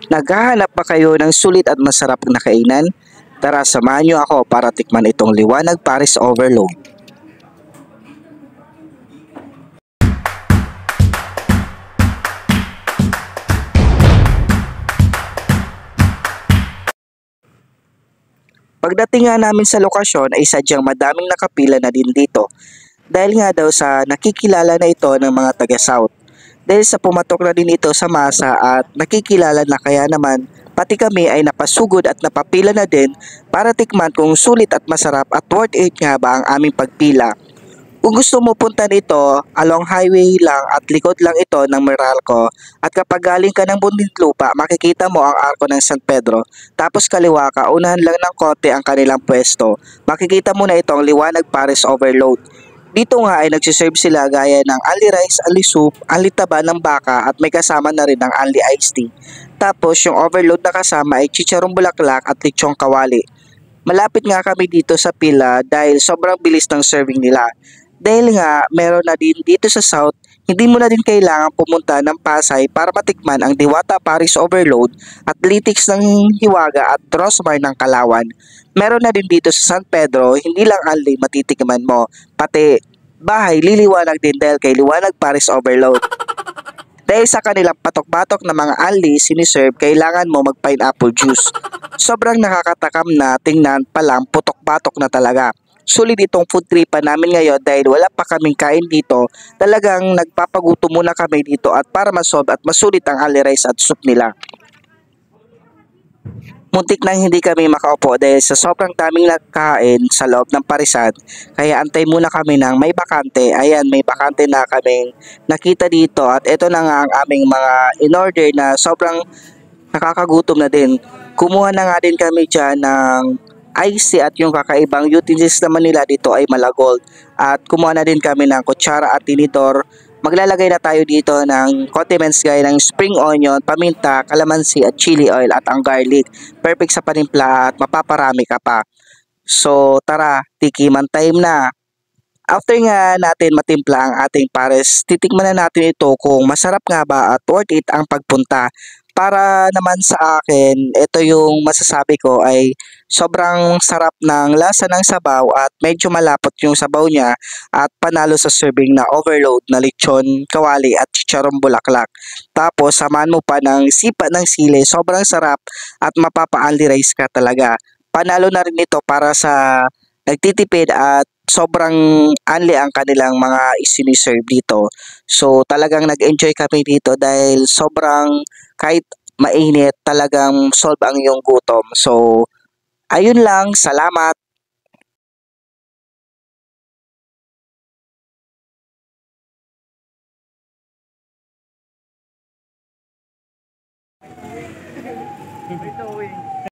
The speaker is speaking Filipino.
Naghahanap ba kayo ng sulit at masarap na kainan? Tara, samahan niyo ako para tikman itong Liwanag Paris Overload. Pagdating nga namin sa lokasyon ay sadyang madaming nakapila na din dito dahil nga daw sa nakikilala na ito ng mga taga-South. Dahil sa pumatok na din ito sa masa at nakikilala na kaya naman pati kami ay napasugod at napapila na din para tikman kung sulit at masarap at worth it nga ba ang aming pagpila. Kung gusto mo punta nito, along highway lang at likod lang ito ng Meralco at kapag galing ka ng Muntinlupa, makikita mo ang Arco ng San Pedro. Tapos kaliwa ka, unahan lang ng konti ang kanilang pwesto. Makikita mo na itong Liwanag Paris Overload. Dito nga ay nagsiserve sila gaya ng only rice, only soup, only taba ng baka at may kasama na rin ng only iced tea. Tapos yung overload na kasama ay chicharong bulaklak at lechong kawali. Malapit nga kami dito sa pila dahil sobrang bilis ng serving nila. Dahil nga meron na din dito sa South, hindi mo na din kailangan pumunta ng Pasay para matikman ang Diwata Paris Overload at Litix ng Hiwaga at Rosmar ng Kalawan. Meron na din dito sa San Pedro, hindi lang only matitikman mo, pati bahay liliwanag din dahil kay Liwanag Paris Overload. Dahil sa kanilang patok-batok na mga ali siniserve, kailangan mo mag-pineapple juice. Sobrang nakakatakam na tingnan pa lang putok-batok na talaga. Sulit itong food tripan namin ngayon dahil wala pa kaming kain dito. Talagang nagpapagutom muna kami dito at para masolve at masulit ang ali rice at soup nila. Muntik nang hindi kami makaupo dahil sa sobrang daming nagkain sa loob ng parisan. Kaya antay muna kami ng may bakante. Ayan, may bakante na kaming nakita dito at ito na nga ang aming mga in-order na sobrang nakakagutom na din. Kumuha na nga din kami dyan ng ice at yung kakaibang utensils naman nila dito ay malagold. At kumuha na din kami ng kutsara at tinidor. Maglalagay na tayo dito ng condiments gaya ng spring onion, paminta, kalamansi at chili oil at ang garlic. Perfect sa panimpla at mapaparami ka pa. So tara, tikiman time na. After nga natin matimpla ang ating pares, titikman na natin ito kung masarap nga ba at worth it ang pagpunta. Para naman sa akin, ito yung masasabi ko ay sobrang sarap ng lasa ng sabaw at medyo malapot yung sabaw niya at panalo sa serving na overload na lechon, kawali at chicharong bulaklak. Tapos samahan mo pa ng sipa ng sili, sobrang sarap at mapapa-only rice ka talaga. Panalo na rin ito para sa nagtitipid at sobrang anli ang kanilang mga isiniserve dito. So talagang nag-enjoy kami dito dahil sobrang kahit mainit talagang solve ang iyong gutom. So ayun lang, salamat.